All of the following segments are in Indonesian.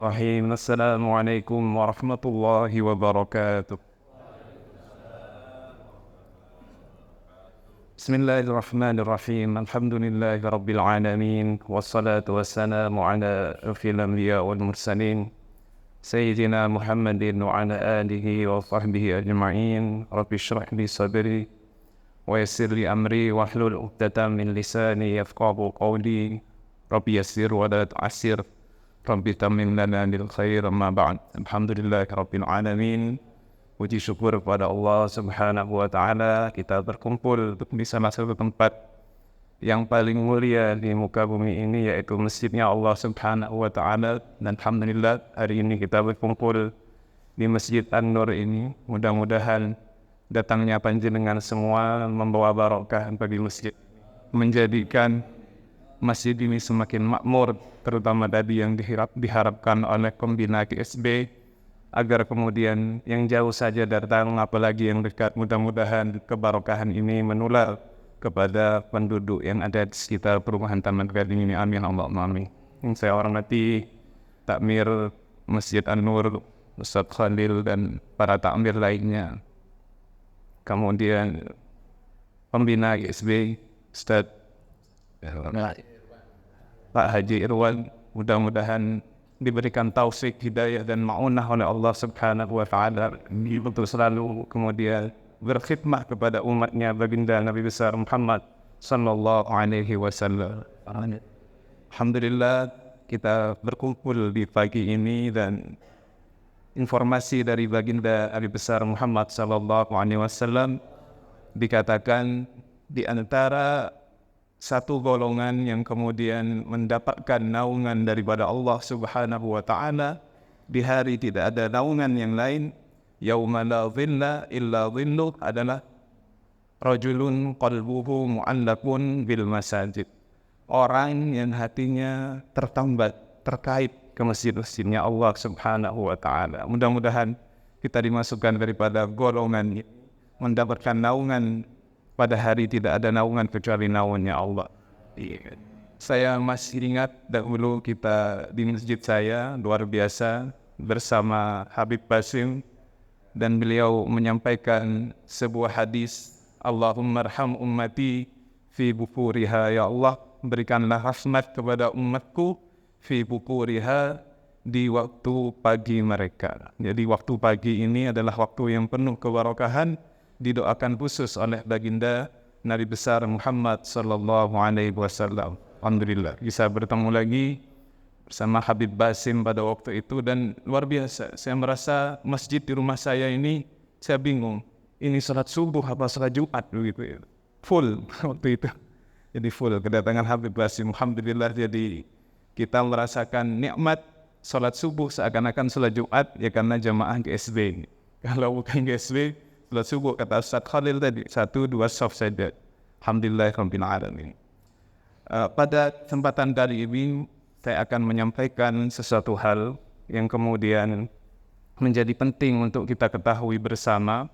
Assalamualaikum warahmatullahi wabarakatuh. Bismillahirrahmanirrahim. Alhamdulillahi rabbil alamin. Wassalatu wassalamu ala asyrafil anbiya wal mursalin. Sayyidina Muhammadin wa ala alihi wa sahbihi ajma'in. Rabbi shrah li sadri wa yassir li amri wahlul 'uqdatam min lisani yafqahu qawli. Rabbi yassir wa la tu'assir. Rabbi tamim lana lil khair amma ba'd. Alhamdulillahi rabbil alamin. Puji syukur kepada Allah Subhanahu wa taala kita berkumpul di salah satu tempat yang paling mulia di muka bumi ini, yaitu masjidnya Allah Subhanahu wa taala. Dan alhamdulillah hari ini kita berkumpul di Masjid An-Nur ini. Mudah-mudahan datangnya panjenengan semua membawa barokah bagi masjid, menjadikan masjid ini semakin makmur, terutama tadi yang diharapkan oleh pembina GSB, agar kemudian yang jauh saja datang, apalagi yang dekat, mudah-mudahan kebarokahan ini menular kepada penduduk yang ada di sekitar perumahan Taman Gading ini. Amin Allahumma amin. Saya hormati takmir Masjid An-Nur, Ustaz Khalil dan para takmir lainnya. Kemudian pembina GSB, Ustaz Pak Haji Irwan, mudah-mudahan diberikan taufik, hidayah dan ma'unah oleh Allah Subhanahu wa taala untuk selalu kemudian berkhidmah kepada umatnya, baginda Nabi besar Muhammad sallallahu alaihi wasallam. Alhamdulillah kita berkumpul di pagi ini, dan informasi dari baginda Nabi besar Muhammad sallallahu alaihi wasallam dikatakan di antara satu golongan yang kemudian mendapatkan naungan daripada Allah Subhanahu wa taala di hari tidak ada naungan yang lain, yauma la dhilla illa dhilluh, adalah rajulun qalbuhu mu'allaqun bil masajid. Orang yang hatinya tertambat terkait ke masjid-masjidnya Allah Subhanahu wa taala. Mudah-mudahan kita dimasukkan daripada golongan mendapatkan naungan pada hari tidak ada naungan kecuali naungannya Allah. Saya masih ingat dahulu kita di masjid saya luar biasa bersama Habib Basim, dan beliau menyampaikan sebuah hadis, Allahumma arham ummati fi bukuriha, ya Allah berikanlah rahmat kepada umatku fi bukuriha, di waktu pagi mereka. Jadi waktu pagi ini adalah waktu yang penuh keberkahan, didoakan khusus oleh baginda Nabi besar Muhammad sallallahu alaihi wasallam. Alhamdulillah bisa bertemu lagi bersama Habib Basim pada waktu itu, dan luar biasa. Saya merasa masjid di rumah saya ini, saya bingung, ini salat subuh apa salat Jumat begitu ya. Full waktu itu. Jadi full kedatangan Habib Basim. Alhamdulillah, jadi kita merasakan nikmat salat subuh seakan-akan salat Jumat, ya karena jamaah GSB. Kalau bukan GSB, salat subuh kata Ustaz Khalil tadi 1-2 saf saja. Alhamdulillah rabbil alamin. Pada kesempatan kali ini saya akan menyampaikan sesuatu hal yang kemudian menjadi penting untuk kita ketahui bersama,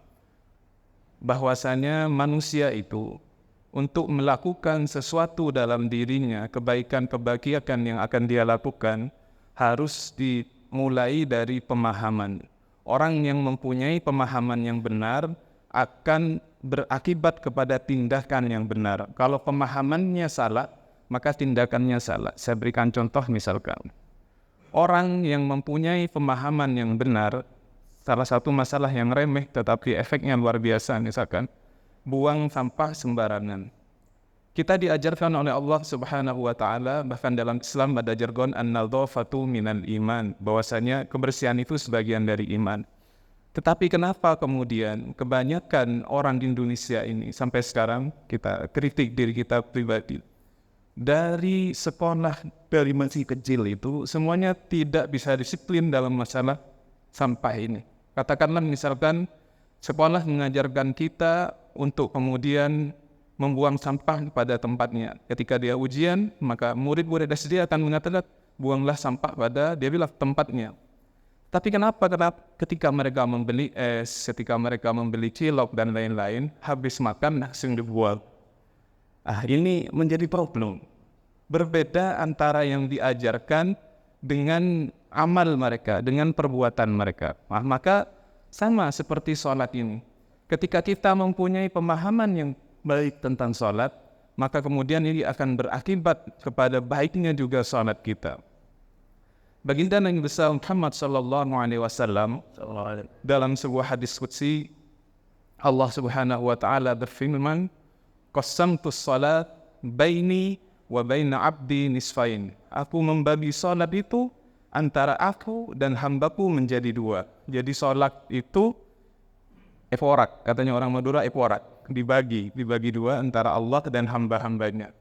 bahwasanya manusia itu untuk melakukan sesuatu dalam dirinya, kebaikan-kebahagiaan yang akan dia lakukan, harus dimulai dari pemahaman. Orang yang mempunyai pemahaman yang benar akan berakibat kepada tindakan yang benar. Kalau pemahamannya salah, maka tindakannya salah. Saya berikan contoh, misalkan orang yang mempunyai pemahaman yang benar, salah satu masalah yang remeh tetapi efeknya luar biasa, misalkan buang sampah sembarangan. Kita diajarkan oleh Allah Subhanahu wa taala, bahkan dalam Islam ada jargon an-nadhafatu minal iman, bahwasanya kebersihan itu sebagian dari iman. Tetapi kenapa kemudian kebanyakan orang di Indonesia ini sampai sekarang, kita kritik diri kita pribadi, dari sekolah, dari masih kecil itu semuanya tidak bisa disiplin dalam masalah sampah ini. Katakanlah misalkan sekolah mengajarkan kita untuk kemudian membuang sampah pada tempatnya. Ketika dia ujian, maka murid-murid SD akan mengatakan, buanglah sampah pada, dia bilang, tempatnya. Tapi kenapa ketika mereka membeli es, ketika mereka membeli cilok dan lain-lain, habis makan langsung dibuang. Ini menjadi problem. Berbeda antara yang diajarkan dengan amal mereka, dengan perbuatan mereka. Maka sama seperti sholat ini. Ketika kita mempunyai pemahaman yang baik tentang sholat, maka kemudian ini akan berakibat kepada baiknya juga sholat kita. Baginda Nabi besar Muhammad sallallahu alaihi wasallam dalam sebuah hadis qudsi, Allah Subhanahu wa taala berfirman, "Qassamtu shalat baini wa baina 'abdi nisfain." Aku membagi salat itu antara aku dan hambaku menjadi dua. Jadi salat itu eporak, katanya orang Madura, eporak, dibagi dua antara Allah dan hamba-hambanya.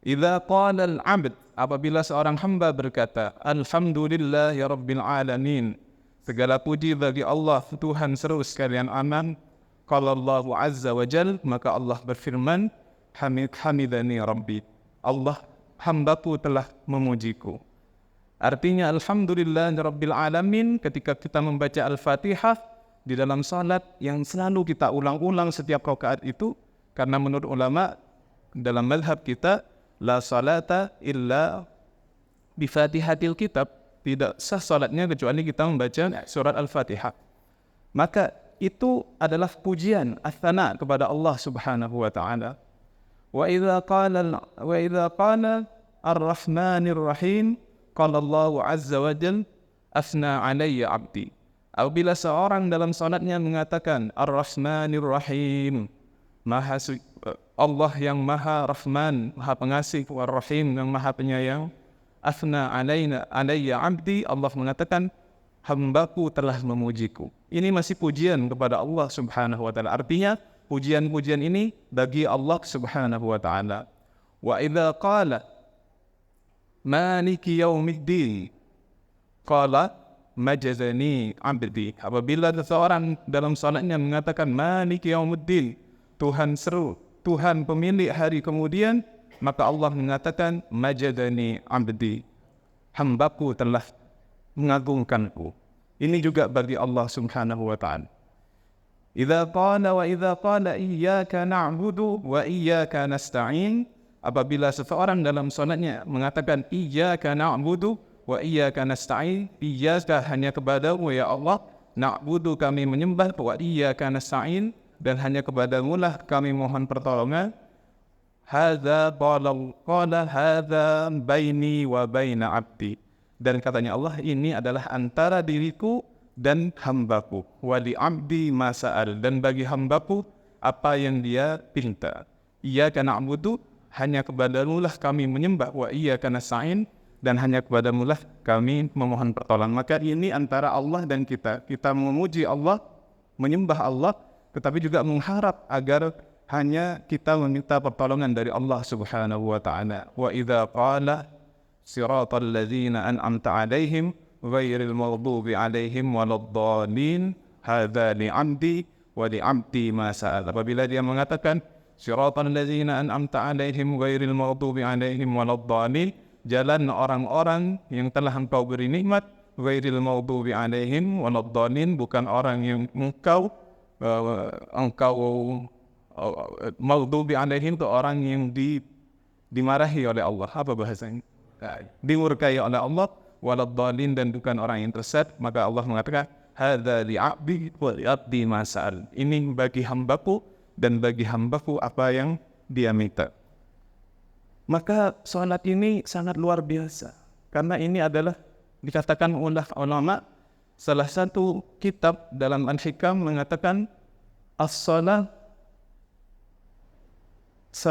Idza qala al-'abd, apabila seorang hamba berkata, "Alhamdulillahi rabbil alamin." Segala puji bagi Allah, Tuhan seru sekalian aman. Qala Allahu azza wa jal, maka Allah berfirman, hamidani rabbi. Allah, hambaku telah memujiku. Artinya alhamdulillahi rabbil alamin ketika kita membaca Al-Fatihah di dalam salat yang selalu kita ulang-ulang setiap rakaat itu, karena menurut ulama dalam mazhab kita la salata illa bi fatihatil kitab, tidak sah salatnya kecuali kita membaca surat Al-Fatihah. Maka itu adalah pujian ats-tsana kepada Allah Subhanahu wa taala. Wa idza qala ar-rahmanir rahim, qala Allah azza wa jalla, asna alayya 'abdi. Apabila seorang dalam salatnya mengatakan ar-rahmanir rahim, Allah yang maha rahman, maha pengasih, war-rahim yang maha penyayang, asna alayya 'abdi, Allah mengatakan hambaku telah memujiku. Ini masih pujian kepada Allah Subhanahu wa taala. Artinya pujian-pujian ini bagi Allah Subhanahu wa taala. Wa idza qala maliki yaumiddin, qala majazani 'abdi. Apabila seseorang dalam salatnya mengatakan maliki yaumiddin, Tuhan seru, Tuhan pemilik hari kemudian, maka Allah mengatakan majadani 'abdi, hambaku telah mengagungkanku. Ini juga bagi Allah Subhanahu wa ta'ala. Idza qala iyyaka na'budu wa iyyaka nasta'in, apabila seseorang dalam salatnya mengatakan iyyaka na'budu wa iyyaka nasta'in, iyyaka hanya kepadamu ya Allah, na'budu kami menyembah, wa iyyaka nasta'in dan hanya kepadamu lah kami mohon pertolongan. Hadza qala hadza baini wa baina 'abdi. Dan katanya Allah, ini adalah antara diriku dan hambaku. Wa li 'abdi ma sa'al, dan bagi hambaku apa yang dia pinta. Iyyaka na'budu, hanya kepadamu lah kami menyembah, wa iyyaka nasta'in dan hanya kepadamu lah kami memohon pertolongan. Maka ini antara Allah dan kita. Kita memuji Allah, menyembah Allah, tetapi juga mengharap agar hanya kita meminta pertolongan dari Allah Subhanahu wa ta'ala. Wa idza qala siratal ladzina an'amta 'alaihim ghairil maghdubi 'alaihim waladdallin, hadza li'abdi wa li'abdi ma sa'al. Apabila dia mengatakan siratal ladzina an'amta 'alaihim ghairil maghdubi 'alaihim waladdallin, jalan orang-orang yang telah engkau beri nikmat, ghairil maghdubi 'alaihim waladdallin, bukan orang yang engkau maghdubi 'alaihim itu orang yang dimarahi oleh Allah. Apa bahasanya? Dimurkai oleh Allah, waladdallin dan bukan orang yang tersesat. Maka Allah mengatakan hadza li'abdi wa li'abdi ma sa'al. Ini bagi hambaku dan bagi hambaku apa yang dia minta. Maka salat ini sangat luar biasa, karena ini adalah dikatakan oleh ulama, salah satu kitab dalam Al-Hikam mengatakan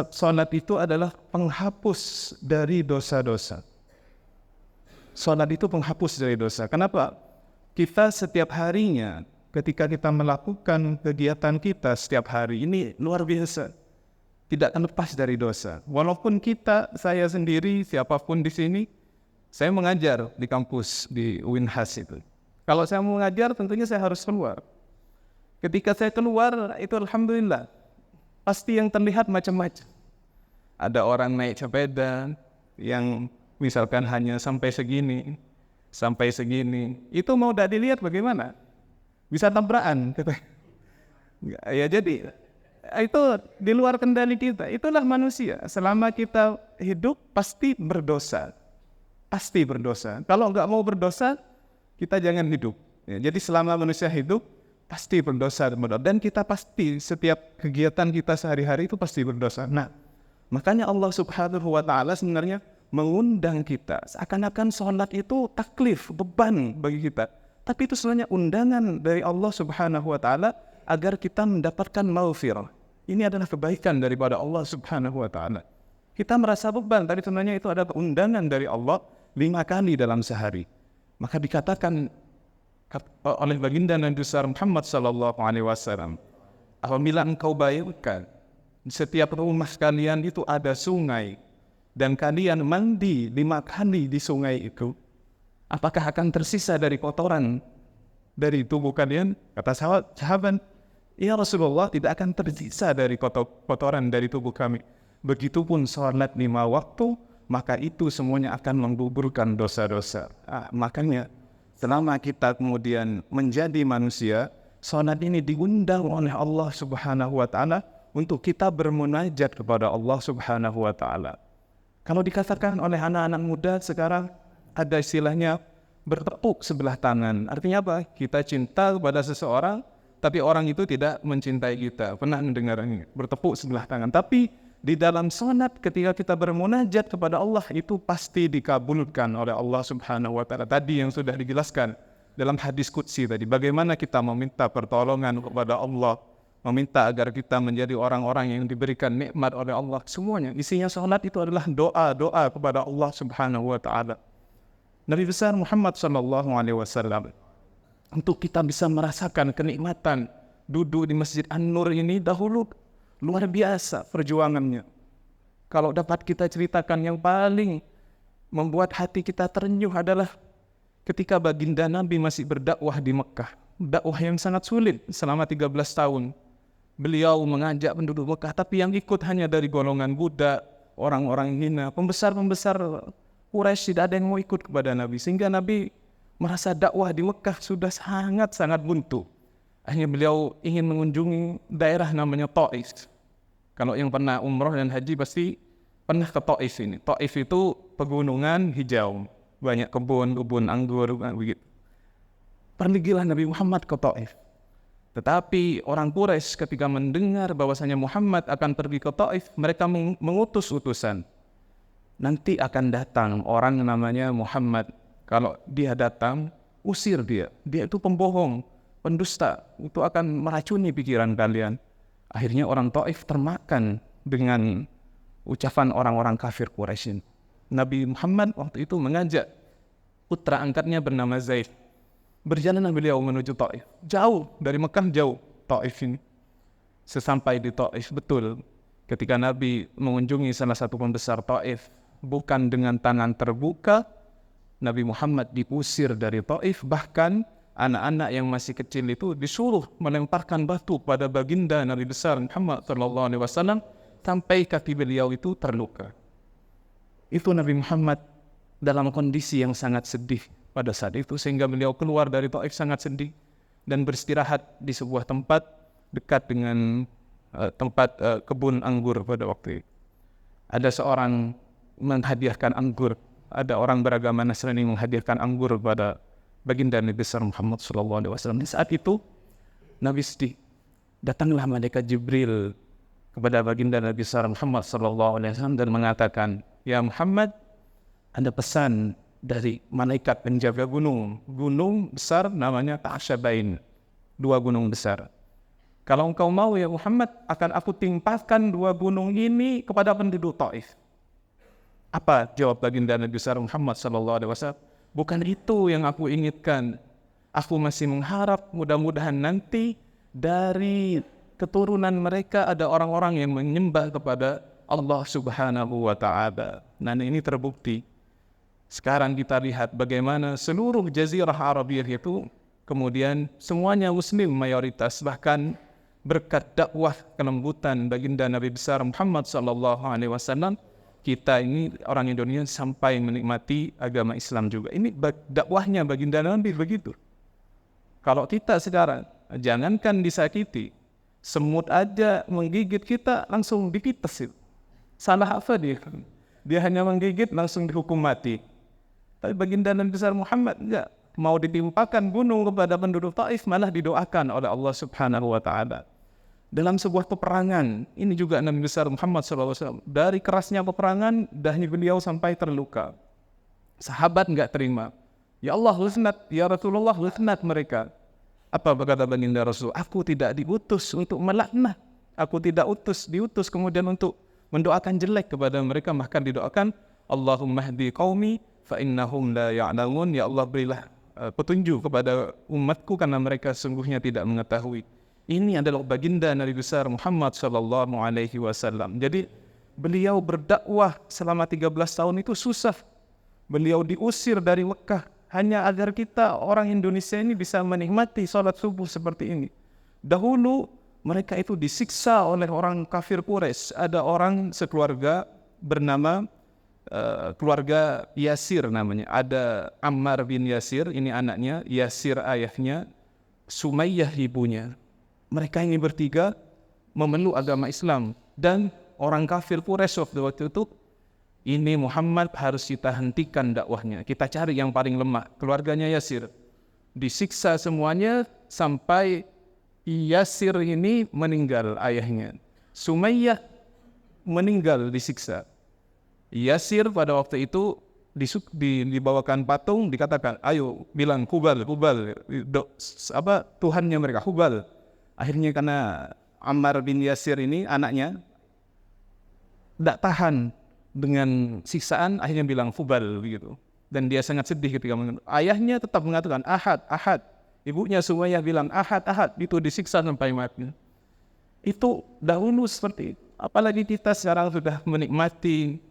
salat itu adalah penghapus dari dosa-dosa. Salat itu penghapus dari dosa. Kenapa? Kita setiap harinya ketika kita melakukan kegiatan kita setiap hari ini luar biasa, tidak akan lepas dari dosa. Walaupun saya sendiri, siapapun di sini, saya mengajar di kampus di UINHAS itu. Kalau saya mau mengajar tentunya saya harus keluar. Ketika saya keluar itu alhamdulillah, pasti yang terlihat macam-macam. Ada orang naik sepeda yang misalkan hanya sampai segini. Itu mau udah dilihat bagaimana? Bisa tabrakan. Ya jadi itu di luar kendali kita. Itulah manusia. Selama kita hidup pasti berdosa. pasti berdosa. Kalau nggak mau berdosa, kita jangan hidup. Ya, jadi selama manusia hidup, pasti berdosa. Dan kita pasti, setiap kegiatan kita sehari-hari itu pasti berdosa. Nah, makanya Allah Subhanahu wa Ta'ala sebenarnya mengundang kita. Seakan-akan sholat itu taklif, beban bagi kita. Tapi itu sebenarnya undangan dari Allah Subhanahu wa Ta'ala agar kita mendapatkan maghfirah. Ini adalah kebaikan daripada Allah Subhanahu wa Ta'ala. Kita merasa beban, tapi sebenarnya itu adalah undangan dari Allah 5 kali dalam sehari. Maka dikatakan oleh baginda Nabi besar Muhammad sallallahu alaihi wasallam, apabila engkau bayangkan setiap rumah kalian itu ada sungai dan kalian mandi 5 kali di sungai itu, apakah akan tersisa dari kotoran dari tubuh kalian? Kata sahabat, ya Rasulullah, tidak akan tersisa dari kotoran dari tubuh kami. Begitupun sholat 5 waktu, maka itu semuanya akan menggugurkan dosa-dosa. Makanya selama kita kemudian menjadi manusia, sholat ini diundang oleh Allah Subhanahu wa Ta'ala untuk kita bermunajat kepada Allah Subhanahu wa Ta'ala. Kalau dikatakan oleh anak-anak muda sekarang, ada istilahnya bertepuk sebelah tangan. Artinya apa? Kita cinta kepada seseorang, tapi orang itu tidak mencintai kita. Pernah mendengar ini? Bertepuk sebelah tangan. Tapi di dalam salat ketika kita bermunajat kepada Allah, itu pasti dikabulkan oleh Allah Subhanahu wa Ta'ala. Tadi yang sudah dijelaskan dalam hadis qudsi tadi, bagaimana kita meminta pertolongan kepada Allah, meminta agar kita menjadi orang-orang yang diberikan nikmat oleh Allah. Semuanya isinya salat itu adalah doa-doa kepada Allah Subhanahu wa Ta'ala. Nabi besar Muhammad sallallahu alaihi wasallam, untuk kita bisa merasakan kenikmatan duduk di Masjid An-Nur ini dahulu, luar biasa perjuangannya. Kalau dapat kita ceritakan, yang paling membuat hati kita terenyuh adalah ketika baginda Nabi masih berdakwah di Mekah. Dakwah yang sangat sulit selama 13 tahun. Beliau mengajak penduduk Mekah, tapi yang ikut hanya dari golongan budak, orang-orang hina, pembesar-pembesar Quraisy tidak ada yang mau ikut kepada Nabi. Sehingga Nabi merasa dakwah di Mekah sudah sangat-sangat buntu. Akhirnya beliau ingin mengunjungi daerah namanya Taif. Kalau yang pernah umroh dan haji pasti pernah ke Taif ini. Taif itu pegunungan hijau, banyak kebun anggur, begitu. Pergilah Nabi Muhammad ke Taif. Tetapi orang Quraisy ketika mendengar bahwasanya Muhammad akan pergi ke Taif, mereka mengutus utusan. Nanti akan datang orang namanya Muhammad. Kalau dia datang, usir dia. Dia itu pembohong, pendusta, itu akan meracuni pikiran kalian. Akhirnya orang Taif termakan dengan ucapan orang-orang kafir Quraisy. Nabi Muhammad waktu itu mengajak putra angkatnya bernama Zaid. Berjalanlah beliau menuju Taif. Jauh, dari Mekah jauh Taif ini. Sesampai di Taif, betul, ketika Nabi mengunjungi salah satu pembesar Taif, bukan dengan tangan terbuka, Nabi Muhammad diusir dari Taif. Bahkan anak-anak yang masih kecil itu disuruh melemparkan batu pada baginda Nabi besar Muhammad SAW sampai kaki beliau itu terluka. Itu Nabi Muhammad dalam kondisi yang sangat sedih pada saat itu, sehingga beliau keluar dari Taif sangat sedih dan beristirahat di sebuah tempat dekat dengan tempat kebun anggur pada waktu itu. Ada seorang menghadiahkan anggur, ada orang beragama Nasrani menghadiahkan anggur pada baginda Nabi besar Muhammad SAW. Di saat itu Nabi sedih. Datanglah malaikat Jibril kepada baginda Nabi besar Muhammad SAW dan mengatakan, ya Muhammad, ada pesan dari malaikat penjaga gunung besar namanya Ta'asyabain, 2 gunung besar. Kalau engkau mau ya Muhammad, akan aku timpakan 2 gunung ini kepada penduduk Taif. Apa jawab baginda Nabi besar Muhammad SAW? Bukan itu yang aku inginkan. Aku masih mengharap mudah-mudahan nanti dari keturunan mereka ada orang-orang yang menyembah kepada Allah Subhanahu wa Ta'ala. Nah, ini terbukti. Sekarang kita lihat bagaimana seluruh jazirah Arabiyah itu kemudian semuanya muslim mayoritas, bahkan berkat dakwah kelembutan baginda Nabi besar Muhammad SAW, kita ini orang Indonesia sampai menikmati agama Islam juga. Ini dakwahnya baginda Nabi begitu. Kalau kita sekarang, jangankan disakiti, semut aja menggigit kita langsung dipites itu. Salah apa dia? Dia hanya menggigit langsung dihukum mati. Tapi baginda Nabi besar Muhammad enggak. Mau ditimpakan gunung kepada penduduk Taif, malah didoakan oleh Allah Subhanahu wa Ta'ala. Dalam sebuah peperangan, ini juga Nabi besar Muhammad SAW, dari kerasnya peperangan, dahi beliau sampai terluka. Sahabat enggak terima. Ya Allah, laknat, ya Rasulullah, laknat mereka. Apa kata baginda Rasul? Aku tidak diutus untuk melaknat. Aku tidak diutus kemudian untuk mendoakan jelek kepada mereka, bahkan didoakan Allahumma hdi qaumi fa innahum la ya'lamun. Ya Allah, berilah petunjuk kepada umatku karena mereka sungguhnya tidak mengetahui. Ini adalah baginda Nabi besar Muhammad sallallahu alaihi wasallam. Jadi beliau berdakwah selama 13 tahun itu susah. Beliau diusir dari Mekah hanya agar kita orang Indonesia ini bisa menikmati salat subuh seperti ini. Dahulu mereka itu disiksa oleh orang kafir Quraisy. Ada orang sekeluarga bernama keluarga Yasir namanya. Ada Ammar bin Yasir, ini anaknya, Yasir ayahnya, Sumayyah ibunya. Mereka ini bertiga memeluk agama Islam. Dan orang kafir Quraisy waktu itu, ini Muhammad harus kita hentikan dakwahnya. Kita cari yang paling lemah, keluarganya Yasir. Disiksa semuanya sampai Yasir ini meninggal ayahnya. Sumayyah meninggal disiksa. Yasir pada waktu itu dibawakan patung, dikatakan, ayo bilang Hubal, Tuhannya mereka, Hubal. Akhirnya karena Ammar bin Yasir ini anaknya tidak tahan dengan siksaan, akhirnya bilang Hubal begitu. Dan dia sangat sedih ketika ayahnya tetap mengatakan Ahad, Ahad. Ibunya Sumayyah bilang Ahad, Ahad. Itu disiksa sampai mati. Itu dahulu seperti itu. Apalagi kita sekarang sudah menikmati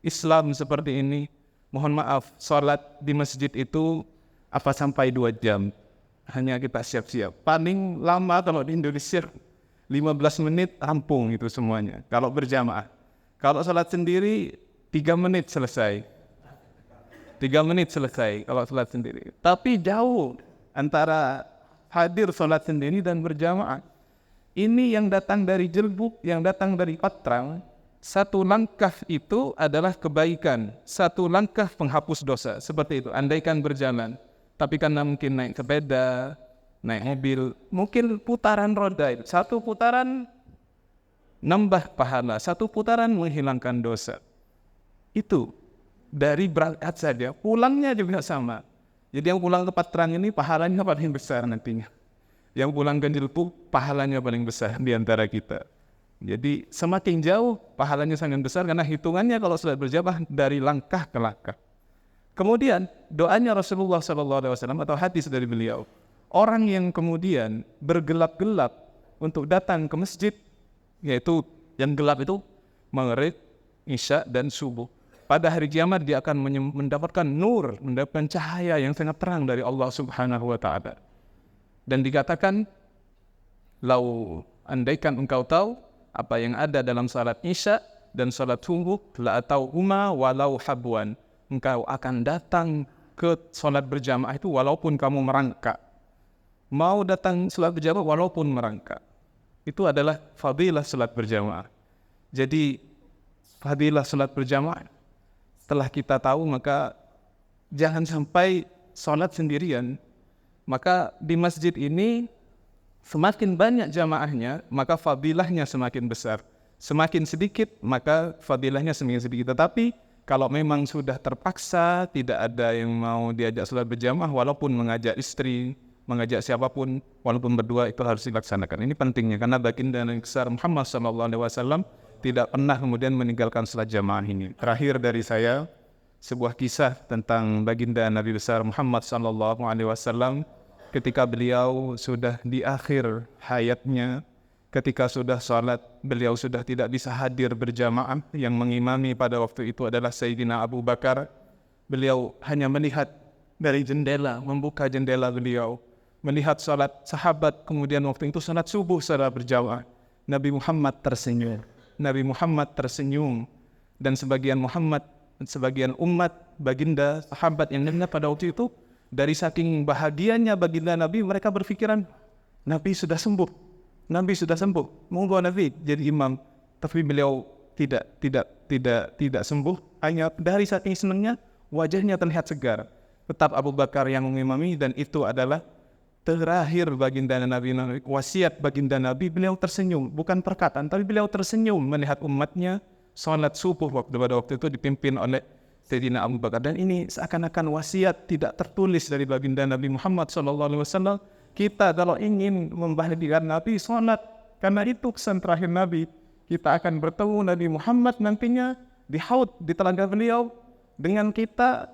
Islam seperti ini. Mohon maaf, sholat di masjid itu apa sampai 2 jam. Hanya kita siap-siap. Paling lama kalau di Indonesia 15 menit rampung itu semuanya. Kalau berjamaah. Kalau sholat sendiri 3 menit selesai. 3 menit selesai kalau sholat sendiri. Tapi jauh antara hadir sholat sendiri dan berjamaah. Ini yang datang dari Jelbuk, yang datang dari Patrang. Satu langkah itu adalah kebaikan, satu langkah penghapus dosa. Seperti itu, andaikan berjalan, tapi karena mungkin naik sepeda, naik mobil, mungkin putaran roda itu, satu putaran nambah pahala, satu putaran menghilangkan dosa. Itu dari berangkat saja, pulangnya juga sama. Jadi yang pulang ke Patrang ini pahalanya paling besar nantinya. Yang pulang ke Jelbuk pahalanya paling besar di antara kita. Jadi semakin jauh pahalanya sangat besar karena hitungannya kalau sholat berjamaah dari langkah ke langkah. Kemudian doanya Rasulullah SAW atau hadis dari beliau, orang yang kemudian bergelap-gelap untuk datang ke masjid, yaitu yang gelap itu Maghrib, Isya dan Subuh. Pada hari kiamat dia akan mendapatkan nur, mendapatkan cahaya yang sangat terang dari Allah Subhanahu wa Ta'ala. Dan dikatakan, lau andaikan engkau tahu apa yang ada dalam salat Isya dan salat Subuh, la atauhuma walau habwan. Engkau akan datang ke salat berjamaah itu walaupun kamu merangkak. Mau datang salat berjamaah walaupun merangkak. Itu adalah fadilah salat berjamaah. Jadi fadilah salat berjamaah setelah kita tahu, maka jangan sampai salat sendirian. Maka di masjid ini semakin banyak jamaahnya, maka fadilahnya semakin besar. Semakin sedikit, maka fadilahnya semakin sedikit. Tetapi kalau memang sudah terpaksa, tidak ada yang mau diajak sholat berjamaah, walaupun mengajak istri, mengajak siapapun, walaupun berdua, itu harus dilaksanakan. Ini pentingnya, karena baginda Nabi besar Muhammad SAW tidak pernah kemudian meninggalkan sholat jamaah ini. Terakhir dari saya, sebuah kisah tentang baginda Nabi besar Muhammad SAW ketika beliau sudah di akhir hayatnya, ketika sudah salat, beliau sudah tidak bisa hadir berjamaah. Yang mengimami pada waktu itu adalah Sayyidina Abu Bakar. Beliau hanya melihat dari jendela, membuka jendela beliau, melihat salat sahabat, kemudian waktu itu salat subuh secara berjamaah. Nabi Muhammad tersenyum. Nabi Muhammad tersenyum. Dan sebagian umat baginda sahabat yang dengar pada waktu itu, dari saking bahagianya baginda Nabi, mereka berpikiran Nabi sudah sembuh. Nabi sudah sembuh. Monggo Nabi jadi imam. Tapi beliau tidak sembuh. Hanya dari saking senangnya wajahnya terlihat segar. Tetap Abu Bakar yang mengimami, dan itu adalah terakhir baginda Nabi, wasiat baginda Nabi. Beliau tersenyum, bukan perkataan, tapi beliau tersenyum melihat umatnya salat subuh pada waktu itu dipimpin oleh Sayyidina Abu Bakar. Dan ini seakan-akan wasiat tidak tertulis dari baginda Nabi Muhammad SAW. Kita kalau ingin membahagiakan Nabi, salat, karena itu kesan terakhir Nabi. Kita akan bertemu Nabi Muhammad nantinya di haud, di telaga beliau, dengan kita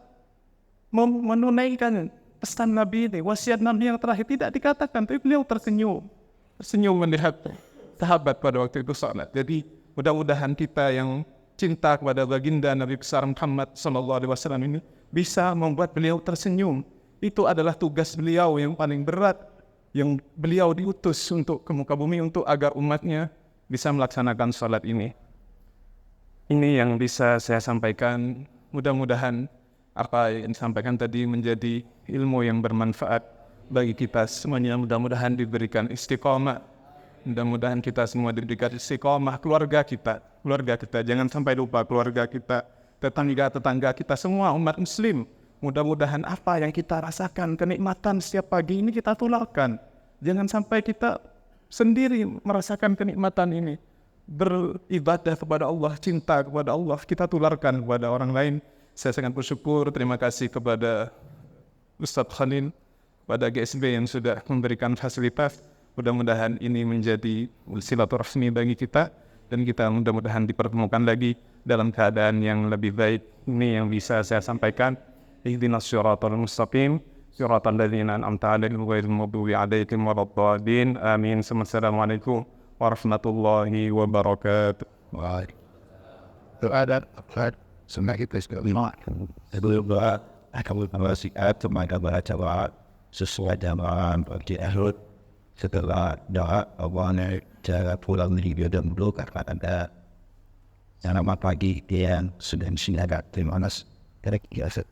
menunaikan pesan Nabi ini, wasiat Nabi yang terakhir. Tidak dikatakan, tapi beliau tersenyum melihat sahabat pada waktu itu salat. Jadi mudah-mudahan kita yang cinta kepada baginda Nabi besar Muhammad SAW ini bisa membuat beliau tersenyum. Itu adalah tugas beliau yang paling berat, yang beliau diutus untuk ke muka bumi untuk agar umatnya bisa melaksanakan salat ini. Ini yang bisa saya sampaikan. Mudah-mudahan apa yang disampaikan tadi menjadi ilmu yang bermanfaat bagi kita semuanya. Mudah-mudahan diberikan istiqomah. Mudah-mudahan kita semua diberikan istiqomah. Keluarga kita jangan sampai lupa keluarga kita, tetangga kita, semua umat muslim. Mudah-mudahan apa yang kita rasakan, kenikmatan setiap pagi ini kita tularkan. Jangan sampai kita sendiri merasakan kenikmatan ini. Beribadah kepada Allah, cinta kepada Allah, kita tularkan kepada orang lain. Saya sangat bersyukur, terima kasih kepada Ustadz Khalil, pada GSB yang sudah memberikan fasilitas. Mudah-mudahan ini menjadi silaturahmi bagi kita, dan kita mudah-mudahan dipertemukan lagi dalam keadaan yang lebih baik. Ini yang bisa saya sampaikan. Ihdinas siratal mustaqim, siratal ladzina an'amta 'alaihim ghairil maghdubi 'alaihim waladdallin. Amin. Assalamualaikum warahmatullahi wabarakatuh. Waalaikumsalam. Semakin tersenyum. Sebelum doa, akan mempersiapkan kepada baca sesuai dengan berdialog. Setelah doa, awalnya cara pulang dari dan dulu karena ada selamat pagi yang sudah disediakan. Terima kasih. Kira-kira.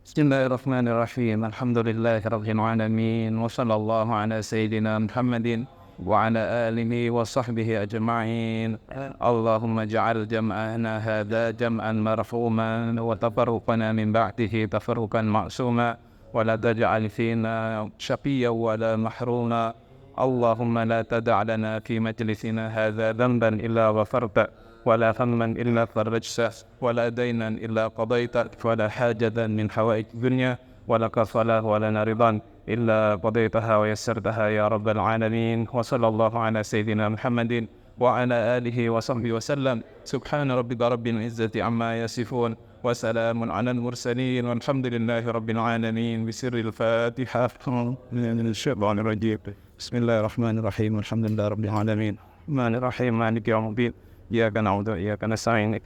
Bismillahirrahmanirrahim. Alhamdulillahirabbil alamin. Wa sallallahu ala sayyidina Muhammadin wa ala alihi wa sahbihi ajma'in. Allahumma ja'al jam'ana hadha jam'an marhuman wa tafarruqana min ba'dihi tafarruqan ma'suma wa la taj'al fina shaqiyyan wa la mahruma. Allahumma la tada' lana fi majlisina hadha dhanban illa ghafarta wa la hamman illa farajta wa la daynan illa qadayta wa la hajatan min hawaij dunya wa laka salah wa lana ridan إلا قضيتها ويسرتها يا رب العالمين. وصلى الله على سيدنا محمد وعلى آله وصحبه وسلم. سبحان ربك رب العزة عما يصفون وسلام على المرسلين والحمد لله رب العالمين. بسر الفاتحة من الشيطان الرجيم. بسم الله الرحمن الرحيم. الحمد لله رب العالمين الرحمن الرحيم مالك يوم الدين. إياك نعبد وإياك نستعين.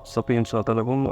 استقيم صراط الذين